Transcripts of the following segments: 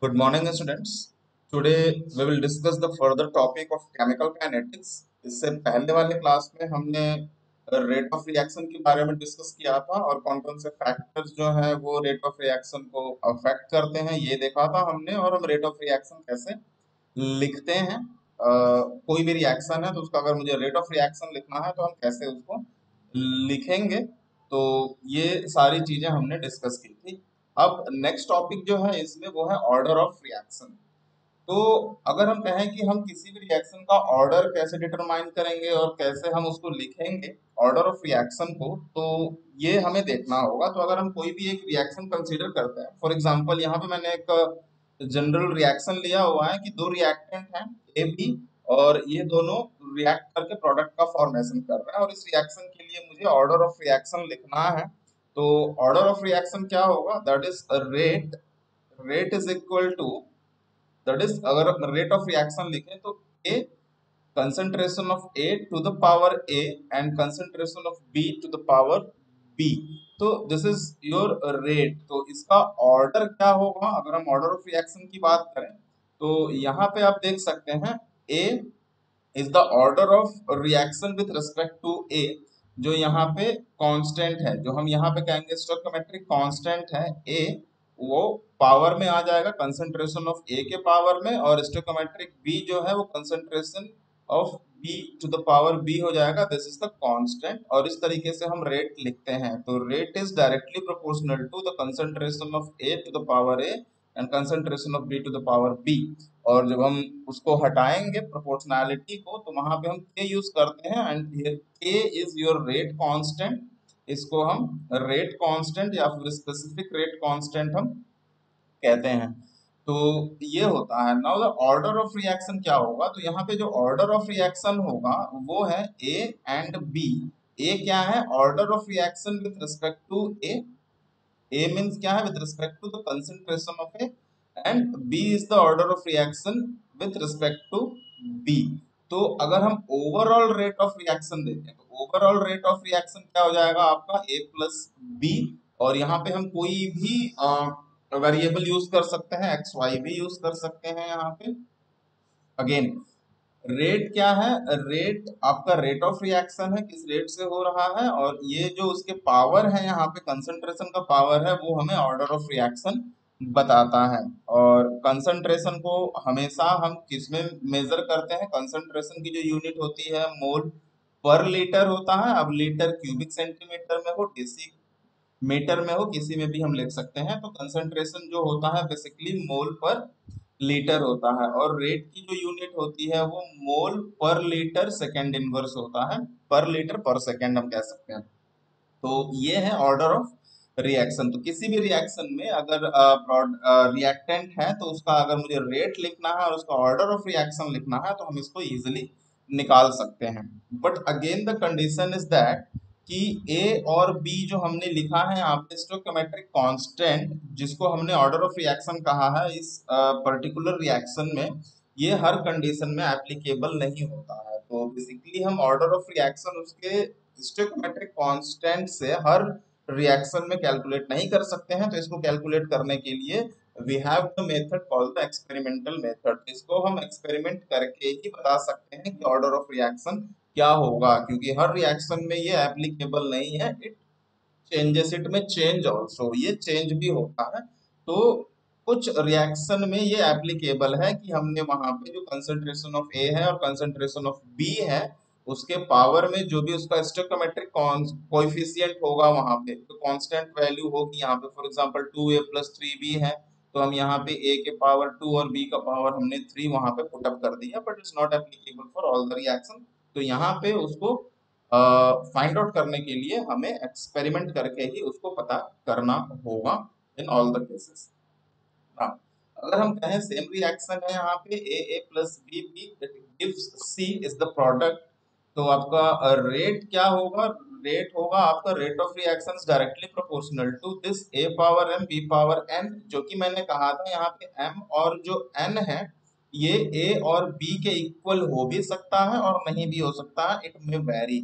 Good morning, students. Today we will discuss the further topic of chemical kinetics. इससे पहले वाले class में हमने रेट ऑफ रिएक्शन के बारे में डिस्कस किया था और कौन कौन से फैक्टर्स जो है वो रेट ऑफ रिएक्शन को अफेक्ट करते हैं ये देखा था हमने। और हम रेट ऑफ रिएक्शन कैसे लिखते हैं। कोई भी रिएक्शन है तो उसका अगर मुझे रेट ऑफ रिएक्शन लिखना है तो हम कैसे उसको लिखेंगे। तो ये सारी चीजें हमने डिस्कस की थी। अब नेक्स्ट टॉपिक जो है इसमें वो है ऑर्डर ऑफ रिएक्शन। तो अगर हम कहें कि हम किसी भी रिएक्शन का ऑर्डर कैसे डिटरमाइन करेंगे और कैसे हम उसको लिखेंगे ऑर्डर ऑफ रिएक्शन को, तो ये हमें देखना होगा। तो अगर हम कोई भी एक रिएक्शन कंसीडर करते हैं, फॉर एग्जांपल यहाँ पे मैंने एक जनरल रिएक्शन लिया हुआ है कि दो रिएक्टेंट हैं ए बी, और ये दोनों रिएक्ट करके प्रोडक्ट का फॉर्मेशन कर रहे हैं और इस रिएक्शन के लिए मुझे ऑर्डर ऑफ रिएक्शन लिखना है। तो ऑर्डर ऑफ रिएक्शन क्या होगा, that is rate. Rate is equal to, that is अगर रेट ऑफ रिएक्शन लिखें तो A concentration of A to the power A and concentration of B to the power B। तो this is your rate. तो इसका order क्या होगा अगर हम ऑर्डर ऑफ रिएक्शन की बात करें, तो यहाँ पे आप देख सकते हैं A is the order of reaction with respect to A. जो यहाँ पे कांस्टेंट है, जो हम यहाँ पे कहेंगे स्टोइकोमेट्रिक कांस्टेंट है ए, वो पावर में आ जाएगा कंसंट्रेशन ऑफ ए के पावर में, और स्टोइकोमेट्रिक बी जो है वो concentration of B to the power B हो जाएगा। दिस इज द कांस्टेंट, और इस तरीके से हम रेट लिखते हैं। तो rate is directly proportional to the concentration of A to the power A and concentration of B to the power B. और जब हम उसको हटाएंगे प्रोपोर्शनैलिटी को, तो वहां पे हम के यूज करते हैं, एंड के इज योर रेट कांस्टेंट। इसको हम रेट कांस्टेंट या फिर स्पेसिफिक रेट कांस्टेंट हम कहते हैं। तो ये होता है। Now the order of reaction क्या होगा, तो यहाँ पे जो ऑर्डर ऑफ रिएक्शन होगा वो है ए एंड बी। ए क्या है, order of reaction with respect to A. A means क्या है, with respect to the concentration of A, and B is the order of reaction with respect to B। तो अगर हम overall rate of reaction देखें तो overall rate of reaction क्या हो जाएगा आपका A प्लस बी। और यहाँ पे हम कोई भी वेरिएबल यूज कर सकते हैं, एक्स वाई भी यूज कर सकते हैं यहाँ पे। अगेन रेट क्या है, रेट आपका रेट ऑफ रिएक्शन है, किस रेट से हो रहा है, और ये जो उसके पावर है यहाँ पे कंसंट्रेशन का पावर है वो हमें ऑर्डर ऑफ रिएक्शन बताता है। और कंसंट्रेशन को हमेशा हम किस में मेजर करते हैं, कंसंट्रेशन की जो यूनिट होती है मोल पर लीटर होता है। अब लीटर क्यूबिक सेंटीमीटर में हो, डेसी मीटर में हो, किसी में भी हम लिख सकते हैं। तो कंसंट्रेशन जो होता है बेसिकली मोल पर लीटर होता है, और रेट की जो यूनिट होती है वो मोल पर लीटर सेकेंड इनवर्स होता है। पर लीटर पर सेकेंड हम कह सकते हैं। तो ये है ऑर्डर ऑफ रिएक्शन। तो किसी भी रिएक्शन में अगर रिएक्टेंट है तो उसका अगर मुझे रेट लिखना है और उसका ऑर्डर ऑफ रिएक्शन लिखना है तो हम इसको इजिली निकाल सकते हैं। But again the condition is that कि ए और बी जो हमने लिखा है यहाँ पे स्टोइकोमेट्रिक कांस्टेंट, जिसको हमने ऑर्डर ऑफ रिएक्शन कहा है इस पर्टिकुलर रिएक्शन में, ये हर कंडीशन में एप्लीकेबल नहीं होता है। तो बेसिकली हम ऑर्डर ऑफ रिएक्शन उसके स्टोइकोमेट्रिक कांस्टेंट से हर रिएक्शन में कैलकुलेट नहीं कर सकते हैं। तो इसको कैलकुलेट करने के लिए we have the method called the experimental method. इसको हम एक्सपेरिमेंट करके ही बता सकते हैं कि ऑर्डर ऑफ रिएक्शन क्या होगा, क्योंकि हर रिएक्शन में ये एप्लीकेबल नहीं है। इट चेंजेस, इट में चेंज ऑल्सो, ये चेंज भी होता है। तो कुछ रिएक्शन में ये एप्लीकेबल है कि हमने वहां पे जो कंसंट्रेशन ऑफ ए है और कंसंट्रेशन ऑफ बी है उसके पावर में जो भी उसका स्टोइकोमेट्रिक कोएफिशिएंट होगा वहां पे तो कांस्टेंट वैल्यू होगी। यहाँ पे for example 2a plus 3b है, तो हम यहाँ पे a के पावर 2 और b का पावर हमने 3 वहां पे पुट अप कर दिया, but it's not applicable for all the reaction. तो यहाँ पे उसको फाइंड आउट करने के लिए हमें एक्सपेरिमेंट करके ही उसको पता करना होगा इन ऑल द केसेस। हाँ, अगर हम कहें सेम रिएक्शन है यहाँ पे A plus B B it gives C is the product. तो आपका रेट क्या होगा, रेट होगा आपका rate of reactions directly proportional to this A power M B power N, जो कि मैंने कहा था यहाँ पे एम और जो एन है ये ए और बी के इक्वल हो भी सकता है और नहीं भी हो सकता है, इट मे वेरी।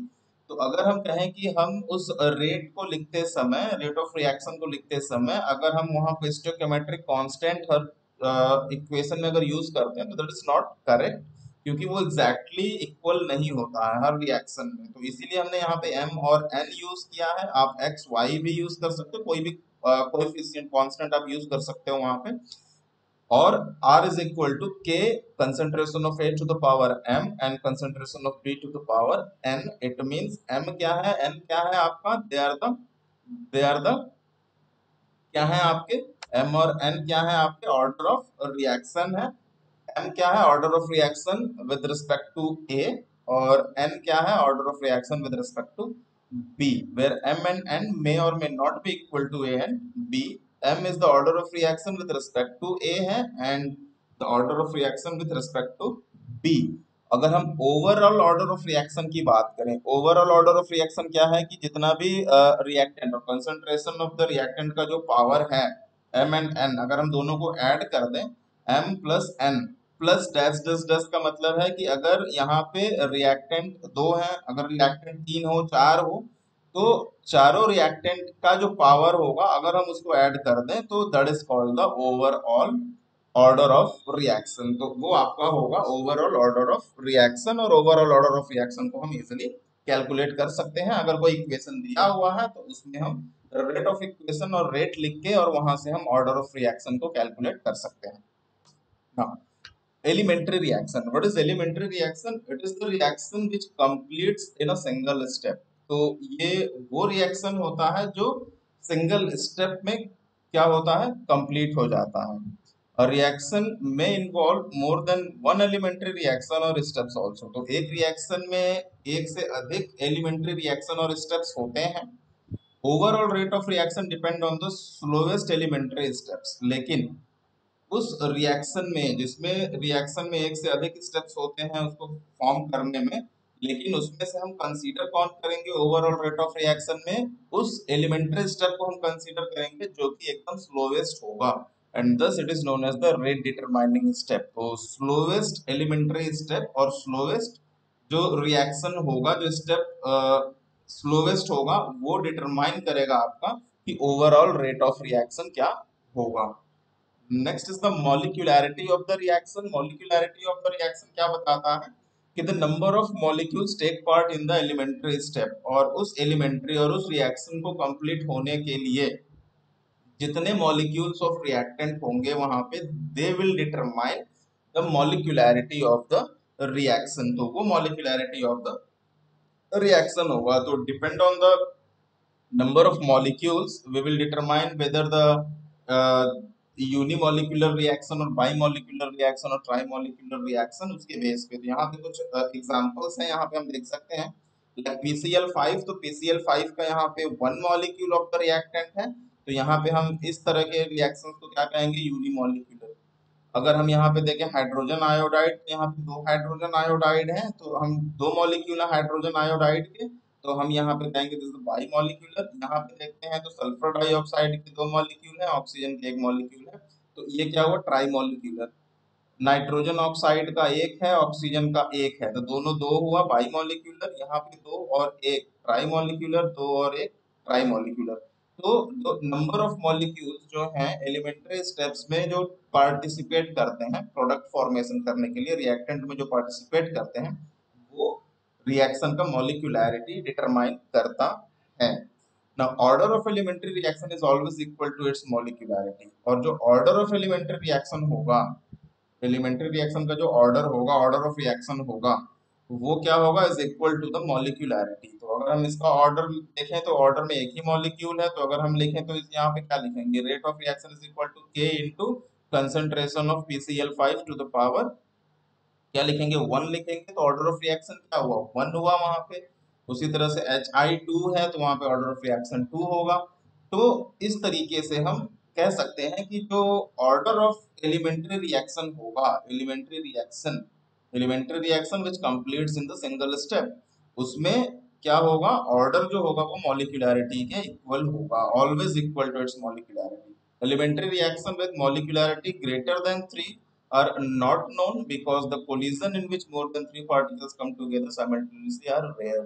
तो अगर हम कहें कि हम उस रेट को लिखते समय, रेट ऑफ रिएक्शन को लिखते समय अगर हम वहां पे स्टोइकोमेट्रिक कांस्टेंट हर इक्वेशन में अगर यूज करते हैं तो दैट इज नॉट करेक्ट, क्योंकि वो एग्जैक्टली इक्वल नहीं होता है हर रिएक्शन में। तो इसीलिए हमने यहाँ पे m और n यूज किया है। आप x y भी यूज कर सकते हो, कोई भी कोएफिशिएंट कांस्टेंट आप यूज कर सकते हो वहां पे। और R is equal to K concentration of A to the power m and concentration of B to the power n। It means m क्या है, n क्या है आपका, they are the क्या है आपके, m और n क्या है आपके, ऑर्डर ऑफ रिएक्शन है। m क्या है, order of reaction with respect to A, और n क्या है, order of reaction with respect to B, where m and n may or may not be equal to A and B। m is the order of reaction with respect to A है, and the order of reaction with respect to B। अगर हम overall order of reaction की बात करें, overall order of reaction क्या है कि जितना भी रिएक्टेंट और कंसंट्रेशन ऑफ द रिएक्टेंट का जो पावर है m एंड n, अगर हम दोनों को ऐड कर दें, m plus n plus dash dash dash का मतलब है कि अगर यहाँ पे रिएक्टेंट दो है, अगर रिएक्टेंट तीन हो, चार हो, तो चारों रिएक्टेंट का जो पावर होगा अगर हम उसको ऐड कर दें तो that is called the overall order of reaction. तो वो आपका होगा ओवरऑल ऑर्डर ऑफ रिएक्शन, और ओवरऑल ऑर्डर ऑफ रिएक्शन को हम इजिली कैलकुलेट कर सकते हैं। अगर कोई इक्वेशन दिया हुआ है तो उसमें हम रेट ऑफ इक्वेशन और रेट लिख के और वहां से हम ऑर्डर ऑफ रिएक्शन को कैलकुलेट कर सकते हैं। Now, elementary reaction. What is elementary reaction? It is the reaction which completes in a single step। तो ये वो रिएक्शन होता है जो सिंगल स्टेप में क्या होता है, कंप्लीट हो जाता है। और रिएक्शन में involve more than one elementary reaction और स्टेप्स आल्सो। तो एक रिएक्शन में एक से अधिक एलिमेंट्री रिएक्शन और स्टेप्स होते हैं। Overall rate of reaction depend on the slowest elementary steps. लेकिन उस रिएक्शन में जिसमें रिएक्शन में एक से अधिक स्टेप्स होते हैं उसको फॉर्म करने में, लेकिन उसमें से हम कंसीडर कौन करेंगे ओवरऑल रेट ऑफ रिएक्शन में, उस एलिमेंट्री स्टेप को हम कंसीडर करेंगे जो कि एकदम स्लोवेस्ट होगा, and thus it is known as the rate determining step. तो स्लोवेस्ट एलिमेंट्री स्टेप और स्लोवेस्ट जो रिएक्शन होगा, जो स्टेप स्लोवेस्ट होगा, वो डिटरमाइन करेगा आपका कि ओवरऑल रेट ऑफ रिएक्शन क्या होगा। Next is the molecularity of the reaction. Molecularity of the reaction क्या बताता है कि the number of molecules take part in the elementary step, और उस एलिमेंट्री और उस रिएक्शन को कंप्लीट होने के लिए जितने मॉलिक्यूल्स ऑफ रिएक्टेंट होंगे वहां पे, they will determine the molecularity of the reaction. तो वो मॉलिक्यूलैरिटी ऑफ द रिएक्शन होगा। तो depend on the number of molecules we will determine whether the uh, unimolecular reaction और bimolecular reaction और trimolecular reaction उसके बेस पे। तो यहाँ पे कुछ एग्जांपल्स हैं, यहाँ पे हम देख सकते हैं like PCl5। तो PCl5 का यहाँ पे one molecule of the reactant है, तो यहाँ पे हम इस तरह के रिएक्शंस को क्या कहेंगे, यूनिमोलिकुलर। अगर हम यहाँ पे देखें हाइड्रोजन आयोडाइड, तो यहाँ पे दो हाइड्रोजन आयोडाइड हैं, तो हम दो मॉलिक्यूल है हाइड्रोजन आयोडाइड के, तो हम यहाँ पे कहेंगे दिस इज बाई मॉलिक्यूलर। यहाँ पे देखते हैं तो सल्फर डाइऑक्साइड के दो मॉलिक्यूल है, ऑक्सीजन के एक मॉलिक्यूल है, तो ये क्या हुआ, ट्राई मॉलिक्यूलर। नाइट्रोजन ऑक्साइड का एक है, ऑक्सीजन का एक है, तो दोनों दो हुआ बाई मॉलिक्यूलर। यहाँ पे दो और एक ट्राई मॉलिक्यूलर, दो और एक ट्राई मॉलिक्यूलर। तो जो नंबर ऑफ मॉलिक्यूल्स जो हैं एलिमेंट्री स्टेप्स में जो पार्टिसिपेट करते हैं प्रोडक्ट फॉर्मेशन करने के लिए, रिएक्टेंट में जो पार्टिसिपेट करते हैं, वो रिएक्शन का मॉलिक्यूलैरिटी डिटरमाइन करता है। Now order of elementary reaction is always equal to its molecularity। और जो order of elementary reaction होगा, एलिमेंट्री रिएक्शन का जो ऑर्डर होगा, ऑर्डर ऑफ रिएक्शन होगा, वो क्या होगा, इज इक्वल टू द मॉलिक्यूलैरिटी। तो अगर हम इसका ऑर्डर देखें तो ऑर्डर में एक ही मॉलिक्यूल है, तो अगर हम लिखें तो यहाँ पे क्या लिखेंगे, rate of reaction is equal to K into concentration of PCl5 to the power क्या लिखेंगे, वन लिखेंगे। तो ऑर्डर ऑफ रिएक्शन क्या हुआ, वन हुआ वहां पे। उसी तरह से Hi2 है तो वहां पे ऑर्डर ऑफ रिएक्शन टू होगा। तो इस तरीके से हम कह सकते हैं कि जो ऑर्डर ऑफ एलिमेंट्री रिएक्शन होगा, elementary reaction which completes in the single step, उसमें क्या होगा, ऑर्डर जो होगा वो मॉलिक्यूलैरिटी के इक्वल होगा, always equal to its molecularity. Elementary reaction with molecularity greater than 3 are not known because the collision in which more than three particles come together simultaneously are rare।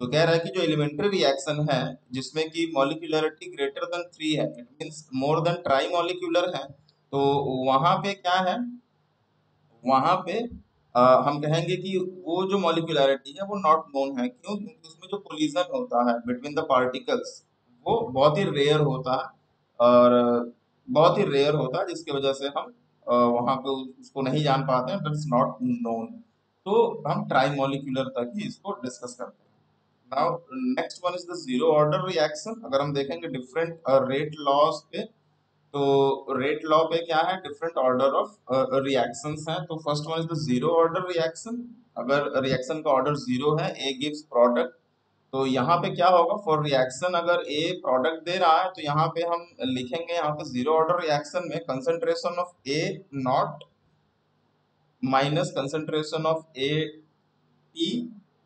तो कह रहा है कि जो एलिमेंट्री रिएक्शन है जिसमें कि मॉलिक्यूलरिटी ग्रेटर देन 3 है, it means more than try molecular है, तो वहां पे क्या है, वहां पे हम कहेंगे कि वो जो मॉलिक्यूलैरिटी है वो नॉट नोन है। क्यों? क्योंकि उसमें जो कोलिजन होता है बिटवीन द पार्टिकल्स वो बहुत ही रेयर होता है, और बहुत ही रेयर होता है, जिसकी वजह से हम वहां पे उसको नहीं जान पाते हैं, दैट्स नॉट नोन। तो हम ट्राई मॉलिक्यूलर तक ही इसको डिस्कस करते हैं। Now next one is the zero order reaction. अगर हम देखेंगे डिफरेंट रेट लॉज पे, तो रेट लॉ पे क्या है, डिफरेंट ऑर्डर ऑफ रिएक्शंस हैं। तो first one is the zero order reaction. अगर रिएक्शन का ऑर्डर जीरो है, ए गिव्स प्रोडक्ट, तो यहाँ पे क्या होगा, फॉर रिएक्शन अगर ए प्रोडक्ट दे रहा है तो यहाँ पे हम लिखेंगे, यहाँ पे जीरो ऑर्डर रिएक्शन में concentration of A not minus concentration of A T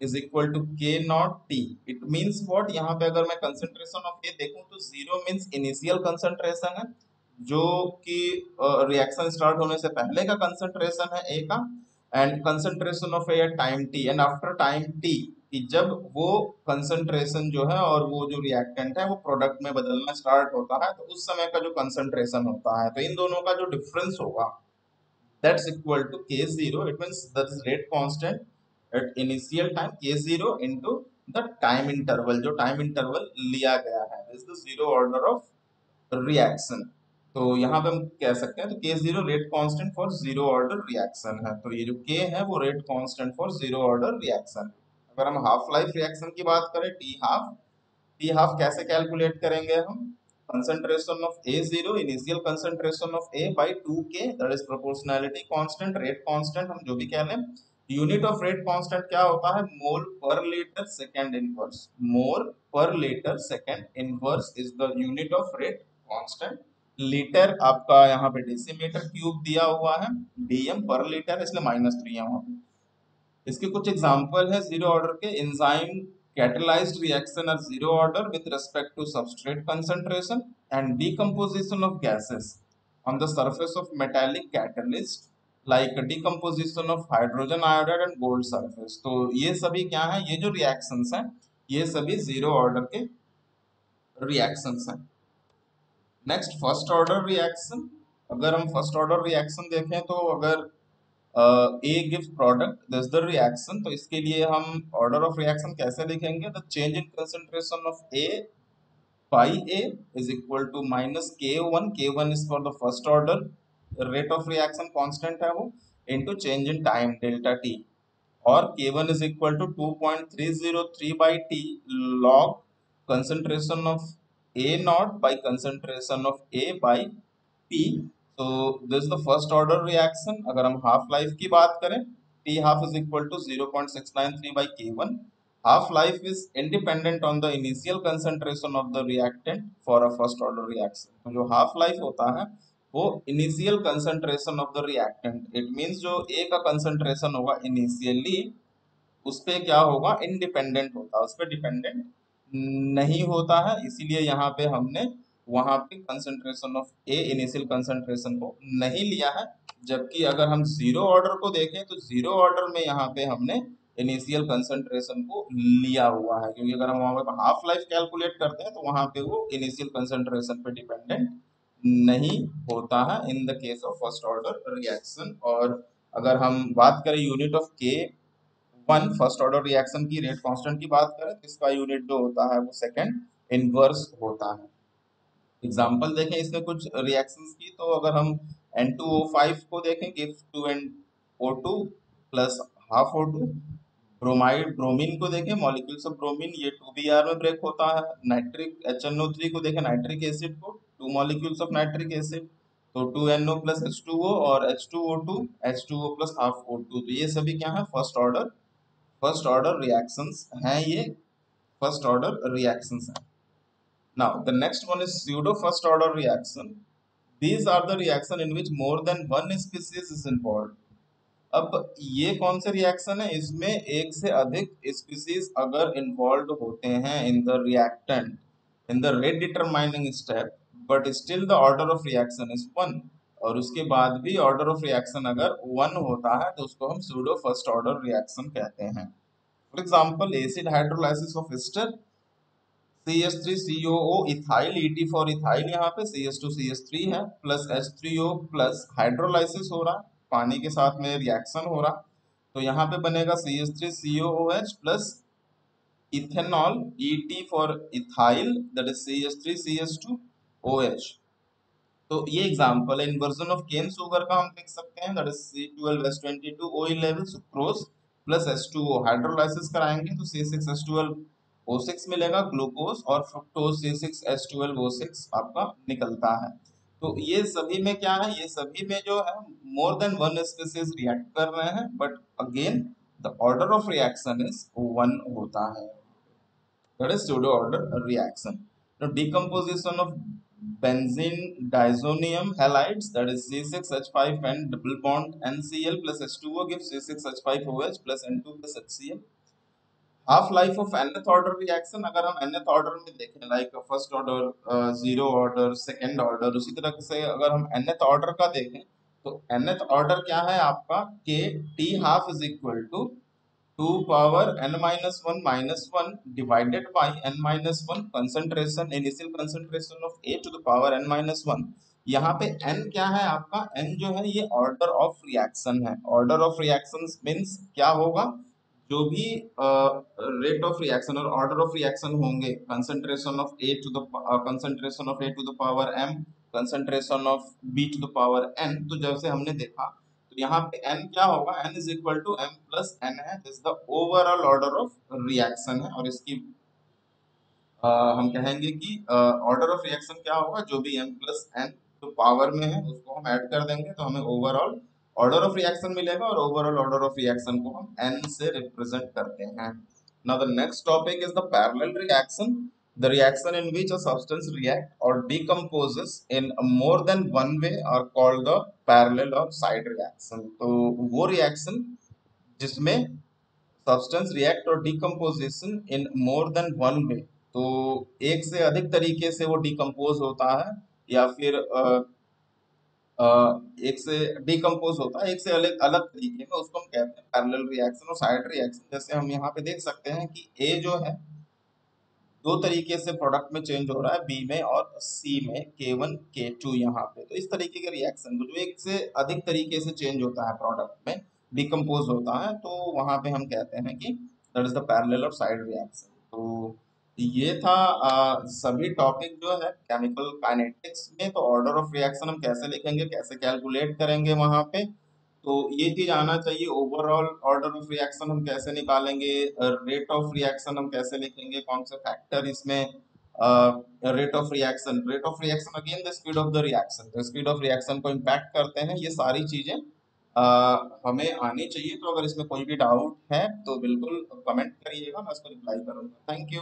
is equal to K not T. It means what, यहाँ पे अगर मैं कंसंट्रेशन ऑफ ए देखूं तो जीरो मीन्स इनिशियल कंसंट्रेशन है, जो कि रिएक्शन स्टार्ट होने से पहले का कंसंट्रेशन है ए का, and concentration of A at time T and after time T, कि जब वो कंसंट्रेशन जो है और वो जो रिएक्टेंट है वो प्रोडक्ट में बदलना स्टार्ट होता है, तो उस समय का जो कंसंट्रेशन होता है, तो इन दोनों का जो डिफरेंस होगा that's equal to k0. It means that is rate constant at initial time k0 into the time interval, जो time interval लिया गया है, this is the zero order of reaction। तो यहाँ पे हम कह सकते हैं, तो k0 rate constant for zero order reaction है, तो ये जो k है वो rate constant for zero order reaction. अगर हम हाफ लाइफ रिएक्शन की बात करें, टी हाफ कैसे कैलकुलेट करेंगे हम, concentration of A0 initial concentration of A by 2K, that is proportionality constant, rate constant हम जो भी कह लें। यूनिट ऑफ रेट कांस्टेंट क्या होता है, मोल per litre second inverse. Mole per litre second inverse is the unit of rate constant. Litre आपका यहाँ पे डेसीमीटर क्यूब दिया हुआ है, डीएम पर लीटर, इसलिए -3 है वहां पे। इसके कुछ एग्जांपल है जीरो ऑर्डर के, enzyme catalyzed reaction are zero order with respect to substrate concentration and decomposition of gases on the surface of metallic catalyst like decomposition of hydrogen iodide and gold surface। तो ये सभी क्या है, ये जो reactions हैं ये सभी जीरो ऑर्डर के रिएक्शंस हैं। Next first order reaction. अगर हम फर्स्ट ऑर्डर रिएक्शन देखें, तो अगर A gives product this the reaction, तो इसके लिए हम ऑर्डर ऑफ रिएक्शन कैसे लिखेंगे, the change in concentration of A by A is equal to minus k1, k1 is for the first order rate of reaction constant है वो, into change in time delta T, और k1 is equal to 2.303 by t log concentration of A naught by concentration of A by T। So this is the first order reaction। अगर हम half life की बात करें, T half is equal to 0.693 by K1। Half life is independent on the initial concentration of the reactant for a first order reaction। तो जो half life होता है वो initial concentration of the reactant, it means जो ए का concentration होगा initially उस पे क्या होगा, इंडिपेंडेंट होता है, उस पे डिपेंडेंट नहीं होता है। इसीलिए यहाँ पे हमने वहां पे concentration of A initial concentration को नहीं लिया है। जबकि अगर हम जीरो ऑर्डर को देखें, तो जीरो ऑर्डर में यहाँ पे हमने इनिशियल कंसंट्रेशन को लिया हुआ है, क्योंकि अगर हम वहां पे हाफ लाइफ कैलकुलेट करते हैं तो वहां पे वो इनिशियल कंसंट्रेशन पे डिपेंडेंट नहीं होता है in the case of first order reaction. और अगर हम बात करें यूनिट ऑफ के वन फर्स्ट ऑर्डर रिएक्शन की रेट कांस्टेंट की बात करें, तो इसका यूनिट जो होता है वो सेकंड इनवर्स होता है। एग्जांपल देखें इसमें कुछ रिएक्शंस की, तो अगर हम N2O5 को देखें, gives 2NO2 plus half O2। Bromide bromine को देखें, मॉलिक्यूल्स ऑफ ब्रोमीन, ये 2Br में ब्रेक होता है। नाइट्रिक HNO3 को देखें, नाइट्रिक एसिड को, 2 मॉलिक्यूल्स ऑफ नाइट्रिक एसिड, तो 2NO प्लस H2O और H2O2 H2O plus half O2। तो ये सभी क्या है, फर्स्ट ऑर्डर रिएक्शंस हैं, ये फर्स्ट ऑर्डर रिएक्शंस हैं। Now the next one is pseudo first order reaction। These are the reaction in which more than one species is involved। अब ये कौन से रिएक्शन है, इसमें एक से अधिक स्पीसीज अगर इन्वॉल्व होते हैं in the reactant in the rate determining step, but still the order of reaction is one, और उसके बाद भी ऑर्डर ऑफ रिएक्शन अगर वन होता है तो उसको हम सूडो फर्स्ट ऑर्डर रिएक्शन कहते हैं। For example acid hydrolysis of ester, CH3COO ethyl, ET for ethyl, यहाँ पे CH2CH3 है, प्लस H3O प्लस हाइड्रोलाइसिस हो रहा है, पानी के साथ में रिएक्शन हो रहा, तो यहाँ पे बनेगा CH3COOH plus ethanol, ET for ethyl, that is CH3CH2OH। तो ये एग्जांपल है इन्वर्जन ऑफ केन शुगर का, हम देख सकते हैं, that is C12H22O11 sucrose plus H2O, hydrolysis कराएंगे तो C6H12O6 मिलेगा ग्लूकोज, और फ्रुक्टोज C6H12O6 आपका निकलता है। तो ये सभी में क्या है, ये सभी में जो है मोर देन वन स्पीसीज रिएक्ट कर रहे हैं, but again the order of reaction is one होता है, that is pseudo order reaction. Now decomposition of benzene diazonium halides, that is C6H5 and double bond NCl plus H2O gives C6H5OH plus N2 plus HCl. Half life of nth order reaction, अगर हम nth order में देखें, like first order, zero order, second order, उसी तरह से अगर हम nth order का देखें तो nth ऑर्डर क्या है आपका, K T half is equal to 2 power n minus 1 minus 1 divided by n minus 1 concentration, initial concentration of A to the power n minus 1। यहाँ पे n क्या है आपका, n जो है ये ऑर्डर ऑफ रिएक्शन है। ऑर्डर ऑफ रिएक्शन मीन्स क्या होगा, जो भी रेट ऑफ रिएक्शन और ऑर्डर ऑफ रिएक्शन होंगे, concentration of A to the concentration of A to the power m, concentration of B to the power n, तो जैसे हमने देखा तो यहाँ पे n क्या होगा, n is equal to m plus n है, this the overall order of reaction है, और इसकी हम कहेंगे कि ऑर्डर ऑफ रिएक्शन क्या होगा, जो भी m प्लस n जो पावर में है उसको हम ऐड कर देंगे तो हमें ओवरऑल ऑर्डर ऑफ रिएक्शन मिलेगा, और ओवरऑल ऑर्डर ऑफ रिएक्शन को हम n से रिप्रेजेंट करते हैं। Now the next topic is the parallel reaction, the reaction in which a substance react or decomposes in more than one way are called the parallel or side reaction। तो वो reaction जिसमें substance react और decomposition इन मोर than one way, तो एक से अधिक तरीके से वो डिकम्पोज होता है, या फिर एक से डिकम्पोज होता है एक से अलग अलग तरीके में, उसको हम कहते हैं पैरेलल रिएक्शन और साइड रिएक्शन। जैसे हम यहाँ पे देख सकते हैं कि ए जो है दो तरीके से प्रोडक्ट में चेंज हो रहा है, बी में और सी में, K1 K2 यहाँ पे, तो इस तरीके के रिएक्शन को जो एक से अधिक तरीके से चेंज होता है प्रोडक्ट में, डिकम्पोज होता है, तो वहां पे हम कहते हैं कि दैट इज द पैरेलल और साइड रिएक्शन। तो ये था सभी टॉपिक जो है केमिकल काइनेटिक्स में। तो ऑर्डर ऑफ रिएक्शन हम कैसे लिखेंगे, कैसे कैलकुलेट करेंगे वहां पे, तो ये चीज आना चाहिए। ओवरऑल ऑर्डर ऑफ रिएक्शन हम कैसे निकालेंगे, रेट ऑफ रिएक्शन हम कैसे लिखेंगे, कौन से फैक्टर इसमें, rate of reaction again the speed of the reaction, the speed of reaction को इम्पैक्ट करते हैं, ये सारी चीजें हमें आनी चाहिए। तो अगर इसमें कोई भी डाउट है तो बिल्कुल कमेंट करिएगा, मैं उसको रिप्लाई करूंगा। Thank you.